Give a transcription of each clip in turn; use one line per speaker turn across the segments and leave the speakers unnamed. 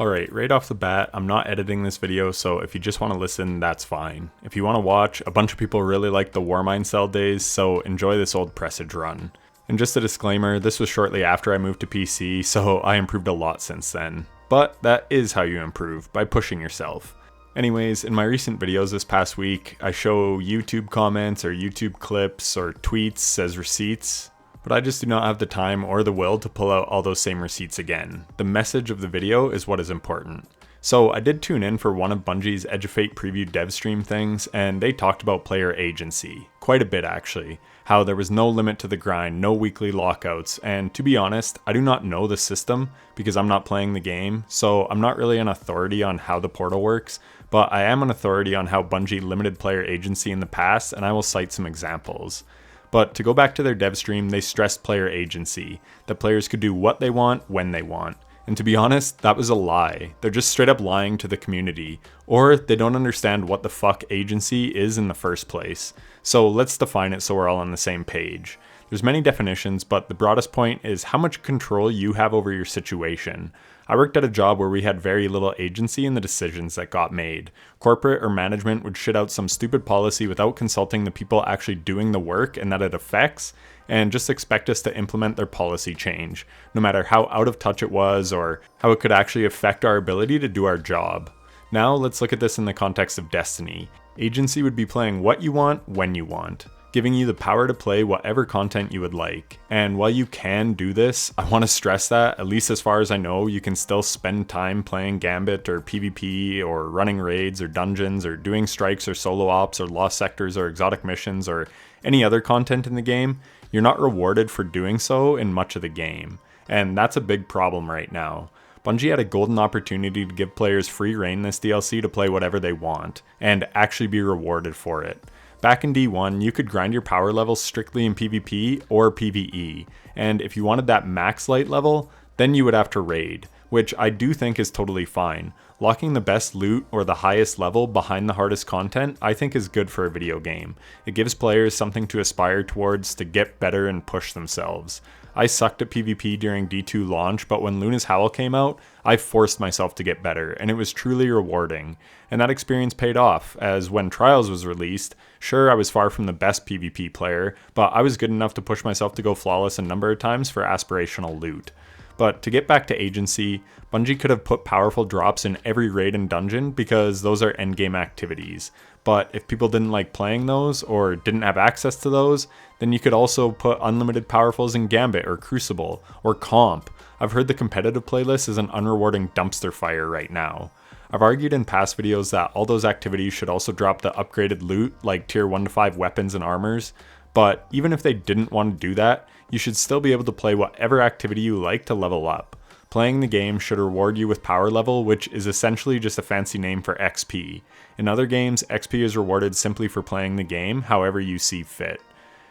Alright, right off the bat, I'm not editing this video, so if you just want to listen, that's fine. If you want to watch, a bunch of people really like the Warmind Cell days, so enjoy this old Presage run. And just a disclaimer, this was shortly after I moved to PC, so I improved a lot since then. But that is how you improve, by pushing yourself. Anyways, in my recent videos this past week, I show YouTube comments or YouTube clips or tweets as receipts, but I just do not have the time or the will to pull out all those same receipts again. The message of the video is what is important. So I did tune in for one of Bungie's Edge of Fate preview dev stream things, and they talked about player agency. Quite a bit actually. How there was no limit to the grind, no weekly lockouts, and to be honest, I do not know the system because I'm not playing the game, so I'm not really an authority on how the portal works, but I am an authority on how Bungie limited player agency in the past, and I will cite some examples. But to go back to their dev stream, they stressed player agency, that players could do what they want, when they want. And to be honest, that was a lie. They're just straight up lying to the community, or they don't understand what the fuck agency is in the first place. So let's define it so we're all on the same page. There's many definitions, but the broadest point is how much control you have over your situation. I worked at a job where we had very little agency in the decisions that got made. Corporate or management would shit out some stupid policy without consulting the people actually doing the work and that it affects, and just expect us to implement their policy change, no matter how out of touch it was or how it could actually affect our ability to do our job. Now let's look at this in the context of Destiny. Agency would be playing what you want, when you want, giving you the power to play whatever content you would like. And while you can do this, I want to stress that, at least as far as I know, you can still spend time playing Gambit or PvP or running raids or dungeons or doing strikes or solo ops or lost sectors or exotic missions or any other content in the game. You're not rewarded for doing so in much of the game. And that's a big problem right now. Bungie had a golden opportunity to give players free reign this DLC to play whatever they want, and actually be rewarded for it. Back in D1, you could grind your power levels strictly in PvP or PvE, and if you wanted that max light level, then you would have to raid, which I do think is totally fine. Locking the best loot or the highest level behind the hardest content I think is good for a video game. It gives players something to aspire towards to get better and push themselves. I sucked at PvP during D2 launch, but when Luna's Howl came out, I forced myself to get better, and it was truly rewarding. And that experience paid off, as when Trials was released, sure I was far from the best PvP player, but I was good enough to push myself to go flawless a number of times for aspirational loot. But to get back to agency, Bungie could have put powerful drops in every raid and dungeon because those are endgame activities. But if people didn't like playing those or didn't have access to those, then you could also put unlimited powerfuls in Gambit or Crucible or Comp. I've heard the competitive playlist is an unrewarding dumpster fire right now. I've argued in past videos that all those activities should also drop the upgraded loot like tier 1 to 5 weapons and armors, but even if they didn't want to do that, you should still be able to play whatever activity you like to level up. Playing the game should reward you with power level, which is essentially just a fancy name for XP. In other games, XP is rewarded simply for playing the game however you see fit.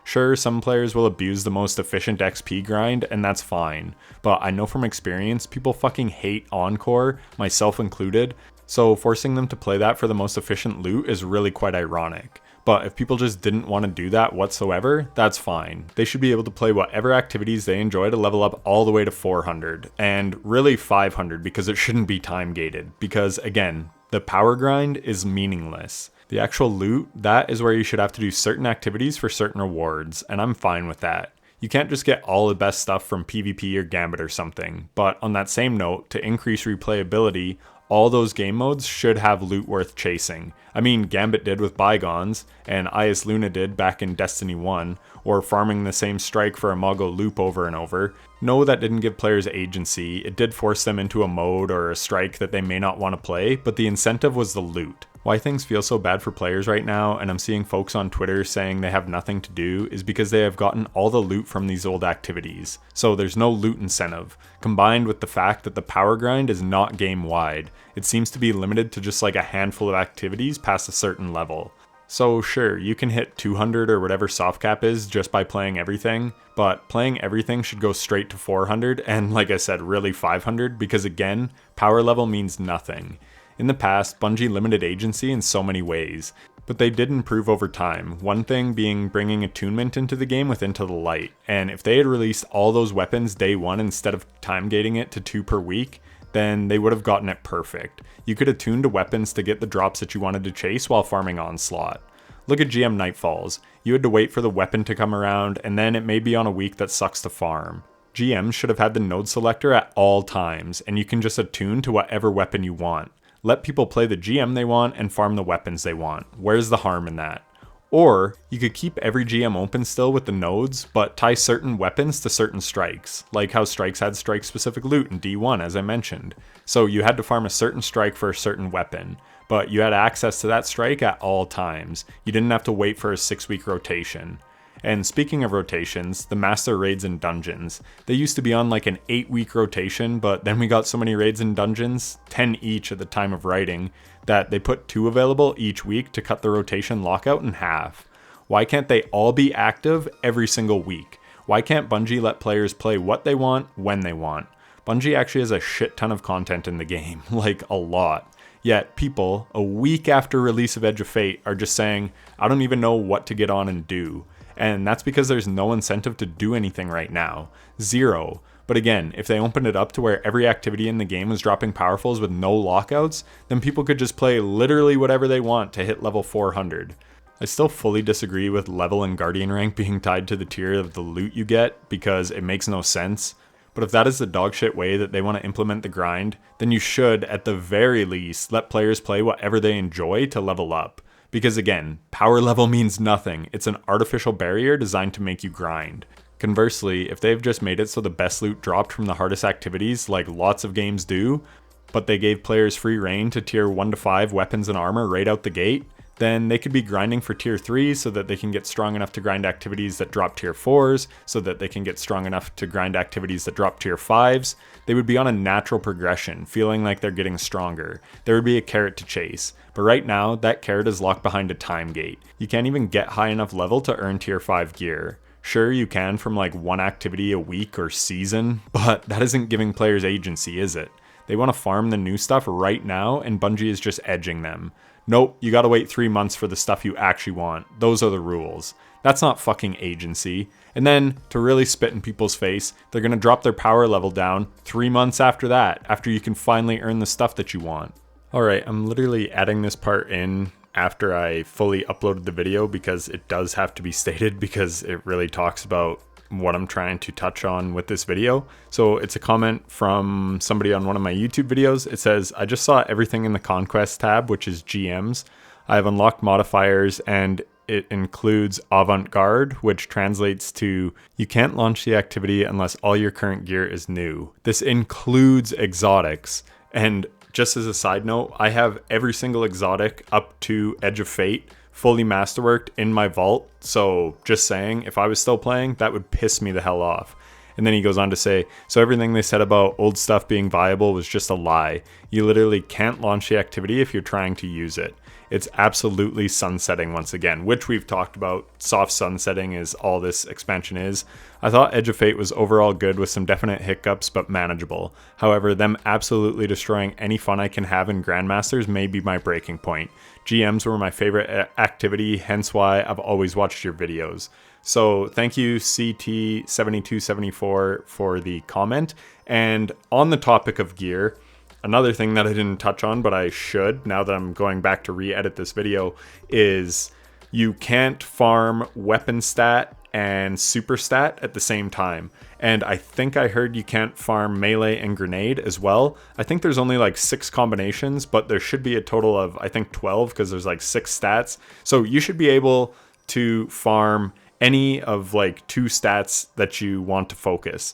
Sure, some players will abuse the most efficient XP grind, and that's fine, but I know from experience people fucking hate Encore, myself included, so forcing them to play that for the most efficient loot is really quite ironic. But if people just didn't want to do that whatsoever, that's fine. They should be able to play whatever activities they enjoy to level up all the way to 400, and really 500 because it shouldn't be time gated, because again, the power grind is meaningless. The actual loot, that is where you should have to do certain activities for certain rewards, and I'm fine with that. You can't just get all the best stuff from PvP or Gambit or something, but on that same note, to increase replayability, all those game modes should have loot worth chasing. I mean, Gambit did with Bygones, and IS Luna did back in Destiny 1, or farming the same strike for a Mago loop over and over. No, that didn't give players agency, it did force them into a mode or a strike that they may not want to play, but the incentive was the loot. Why things feel so bad for players right now, and I'm seeing folks on Twitter saying they have nothing to do, is because they have gotten all the loot from these old activities. So there's no loot incentive, combined with the fact that the power grind is not game-wide. It seems to be limited to just like a handful of activities past a certain level. So sure, you can hit 200 or whatever soft cap is just by playing everything, but playing everything should go straight to 400, and like I said, really 500, because again, power level means nothing. In the past, Bungie limited agency in so many ways, but they did improve over time, one thing being bringing attunement into the game with Into the Light, and if they had released all those weapons day one instead of time gating it to 2 per week, then they would have gotten it perfect. You could attune to weapons to get the drops that you wanted to chase while farming Onslaught. Look at GM Nightfalls. You had to wait for the weapon to come around, and then it may be on a week that sucks to farm. GMs should have had the node selector at all times, and you can just attune to whatever weapon you want. Let people play the GM they want and farm the weapons they want. Where's the harm in that? Or you could keep every GM open still with the nodes, but tie certain weapons to certain strikes, like how strikes had strike-specific loot in D1, as I mentioned. So you had to farm a certain strike for a certain weapon, but you had access to that strike at all times. You didn't have to wait for a 6-week rotation. And speaking of rotations, the master raids and dungeons. They used to be on like an 8-week rotation, but then we got so many raids and dungeons, 10 each at the time of writing, that they put 2 available each week to cut the rotation lockout in half. Why can't they all be active every single week? Why can't Bungie let players play what they want, when they want? Bungie actually has a shit ton of content in the game, like a lot. Yet people, a week after release of Edge of Fate, are just saying, I don't even know what to get on and do. And that's because there's no incentive to do anything right now. Zero. But again, if they opened it up to where every activity in the game was dropping powerfuls with no lockouts, then people could just play literally whatever they want to hit level 400. I still fully disagree with level and guardian rank being tied to the tier of the loot you get, because it makes no sense. But if that is the dogshit way that they want to implement the grind, then you should, at the very least, let players play whatever they enjoy to level up. Because again, power level means nothing. It's an artificial barrier designed to make you grind. Conversely, if they've just made it so the best loot dropped from the hardest activities like lots of games do, but they gave players free reign to tier 1 to 5 weapons and armor right out the gate, then they could be grinding for tier 3s so that they can get strong enough to grind activities that drop tier 4s, so that they can get strong enough to grind activities that drop tier 5s. They would be on a natural progression, feeling like they're getting stronger. There would be a carrot to chase. But right now, that carrot is locked behind a time gate. You can't even get high enough level to earn tier 5 gear. Sure, you can from like one activity a week or season, but that isn't giving players agency, is it? They want to farm the new stuff right now, and Bungie is just edging them. Nope, you gotta wait 3 months for the stuff you actually want. Those are the rules. That's not fucking agency. And then, to really spit in people's face, they're gonna drop their power level down 3 months after that, after you can finally earn the stuff that you want. Alright, I'm literally adding this part in after I fully uploaded the video because it does have to be stated because it really talks about what I'm trying to touch on with this video. So it's a comment from somebody on one of my YouTube videos. It says, I just saw everything in the Conquest tab, which is GMs. I have unlocked modifiers and it includes avant-garde, which translates to you can't launch the activity unless all your current gear is new. This includes exotics. And just as a side note, I have every single exotic up to Edge of Fate fully masterworked in my vault, so just saying, if I was still playing, that would piss me the hell off. And then he goes on to say, so everything they said about old stuff being viable was just a lie. You literally can't launch the activity if you're trying to use it. It's absolutely sunsetting once again, which we've talked about. Soft sunsetting is all this expansion is. I thought Edge of Fate was overall good with some definite hiccups, but manageable. However, them absolutely destroying any fun I can have in Grandmasters may be my breaking point. GMs were my favorite activity, hence why I've always watched your videos. So thank you CT7274 for the comment. And on the topic of gear, another thing that I didn't touch on, but I should, now that I'm going back to re-edit this video, is you can't farm weapon stat and super stat at the same time. And I think I heard you can't farm melee and grenade as well. I think there's only like 6 combinations, but there should be a total of, I think, 12 because there's like 6 stats. So you should be able to farm any of like 2 stats that you want to focus.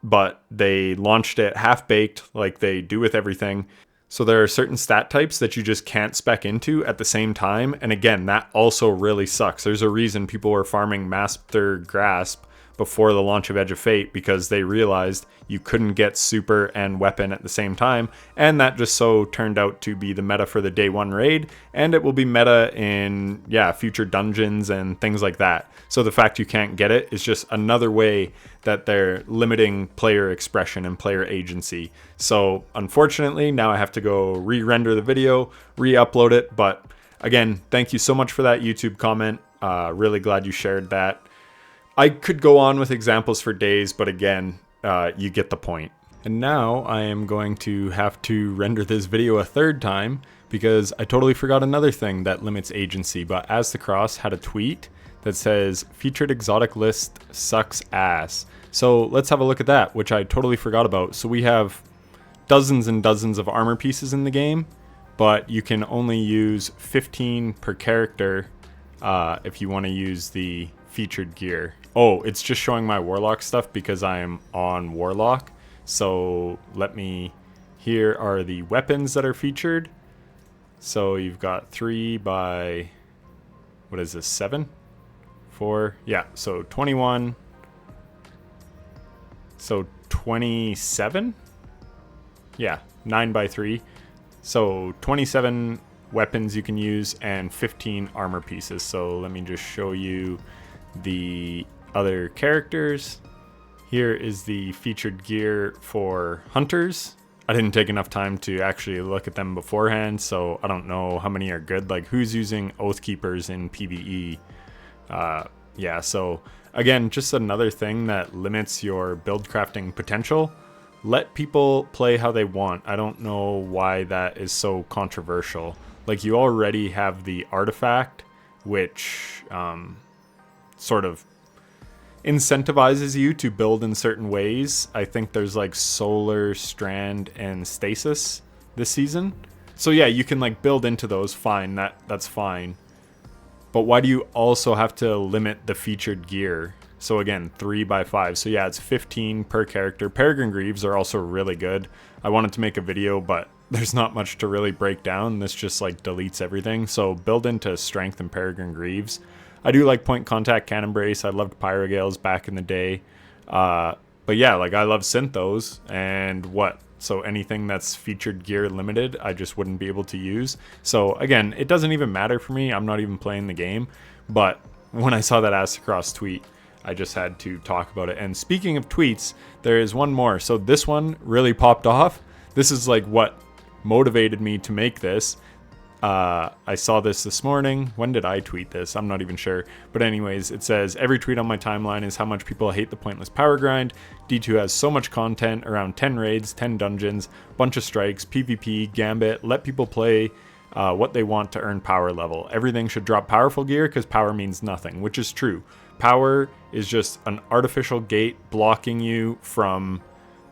But they launched it half-baked like they do with everything. So there are certain stat types that you just can't spec into at the same time. And again, that also really sucks. There's a reason people were farming Master Grasp before the launch of Edge of Fate, because they realized you couldn't get super and weapon at the same time, and that just so turned out to be the meta for the day 1 raid, and it will be meta in future dungeons and things like that. So the fact you can't get it is just another way that they're limiting player expression and player agency. So unfortunately, now I have to go re-render the video, re-upload it, but again, thank you so much for that YouTube comment. Really glad you shared that. I could go on with examples for days, but again, you get the point. And now I am going to have to render this video a third time because I totally forgot another thing that limits agency, but As the Cross had a tweet that says featured exotic list sucks ass. So let's have a look at that, which I totally forgot about. So we have dozens and dozens of armor pieces in the game, but you can only use 15 per character if you want to use the featured gear. Oh, it's just showing my Warlock stuff because I am on Warlock. So here are the weapons that are featured. So you've got 3 by, what is this, 7? 4, yeah, so 21. So 27? Yeah, 9 by 3. So 27 weapons you can use and 15 armor pieces. So let me just show you the other characters. Here is the featured gear for hunters. I didn't take enough time to actually look at them beforehand, so I don't know how many are good. Like, who's using Oathkeepers in PvE? Yeah, so again, just another thing that limits your build crafting potential. Let people play how they want. I don't know why that is so controversial. Like, you already have the artifact, which sort of incentivizes you to build in certain ways. I think there's like solar, strand, and stasis this season. So yeah, you can like build into those, fine, that's fine. But why do you also have to limit the featured gear? So again, 3 by 5. So yeah, it's 15 per character. Peregrine Greaves are also really good. I wanted to make a video, but there's not much to really break down. This just like deletes everything. So build into Strength and Peregrine Greaves. I do like Point Contact Cannon Brace. I loved Pyrogales back in the day. But yeah, like I love Synthos and what? So anything that's featured gear limited, I just wouldn't be able to use. So again, it doesn't even matter for me. I'm not even playing the game. But when I saw that As the Cross tweet, I just had to talk about it. And speaking of tweets, there is one more. So this one really popped off. This is like what motivated me to make this. I saw this morning. When did I tweet this? I'm not even sure. But anyways, it says, every tweet on my timeline is how much people hate the pointless power grind. D2 has so much content, around 10 raids, 10 dungeons, bunch of strikes, PvP, Gambit. Let people play what they want to earn power level. Everything should drop powerful gear because power means nothing, which is true. Power is just an artificial gate blocking you from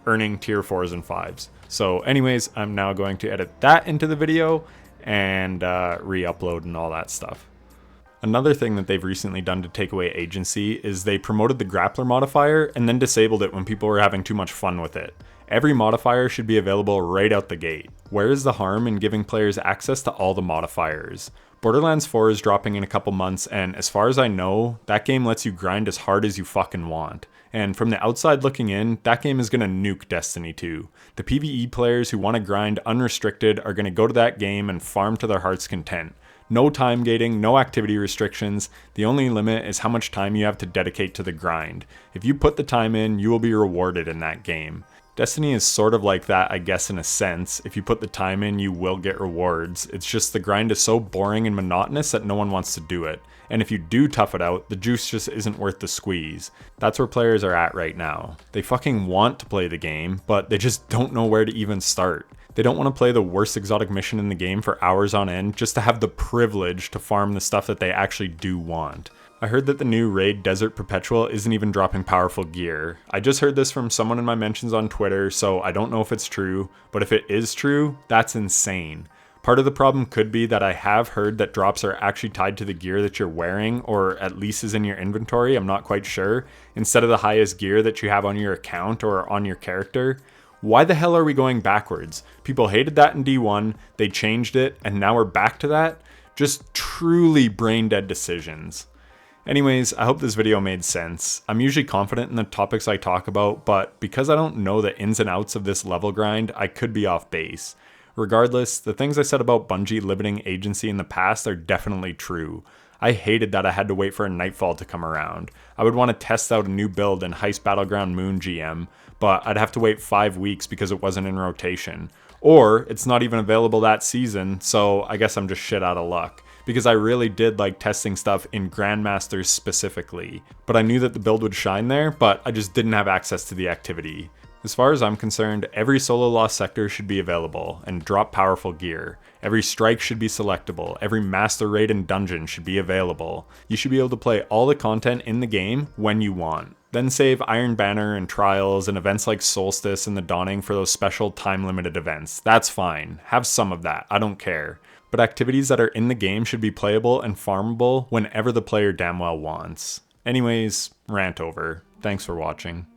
earning tier 4s and 5s. So anyways, I'm now going to edit that into the video and re-upload and all that stuff. Another thing that they've recently done to take away agency is they promoted the grappler modifier and then disabled it when people were having too much fun with it. Every modifier should be available right out the gate. Where is the harm in giving players access to all the modifiers? Borderlands 4 is dropping in a couple months, and as far as I know, that game lets you grind as hard as you fucking want. And from the outside looking in, that game is gonna nuke Destiny 2. The PvE players who want to grind unrestricted are gonna go to that game and farm to their heart's content. No time gating, no activity restrictions. The only limit is how much time you have to dedicate to the grind. If you put the time in, you will be rewarded in that game. Destiny is sort of like that, I guess, in a sense. If you put the time in, you will get rewards. It's just the grind is so boring and monotonous that no one wants to do it. And if you do tough it out, the juice just isn't worth the squeeze. That's where players are at right now. They fucking want to play the game, but they just don't know where to even start. They don't want to play the worst exotic mission in the game for hours on end just to have the privilege to farm the stuff that they actually do want. I heard that the new raid Desert Perpetual isn't even dropping powerful gear. I just heard this from someone in my mentions on Twitter, so I don't know if it's true, but if it is true, that's insane. Part of the problem could be that I have heard that drops are actually tied to the gear that you're wearing, or at least is in your inventory, I'm not quite sure, instead of the highest gear that you have on your account or on your character. Why the hell are we going backwards? People hated that in D1, they changed it, and now we're back to that? Just truly brain dead decisions. Anyways, I hope this video made sense. I'm usually confident in the topics I talk about, but because I don't know the ins and outs of this level grind, I could be off base. Regardless, the things I said about Bungie limiting agency in the past are definitely true. I hated that I had to wait for a Nightfall to come around. I would want to test out a new build in Heist Battleground Moon GM, but I'd have to wait 5 weeks because it wasn't in rotation. Or, it's not even available that season, so I guess I'm just shit out of luck. Because I really did like testing stuff in Grandmasters specifically. But I knew that the build would shine there, but I just didn't have access to the activity. As far as I'm concerned, every solo lost sector should be available, and drop powerful gear. Every strike should be selectable, every master raid and dungeon should be available. You should be able to play all the content in the game when you want. Then save Iron Banner and Trials and events like Solstice and the Dawning for those special time-limited events. That's fine. Have some of that, I don't care. But activities that are in the game should be playable and farmable whenever the player damn well wants. Anyways, rant over. Thanks for watching.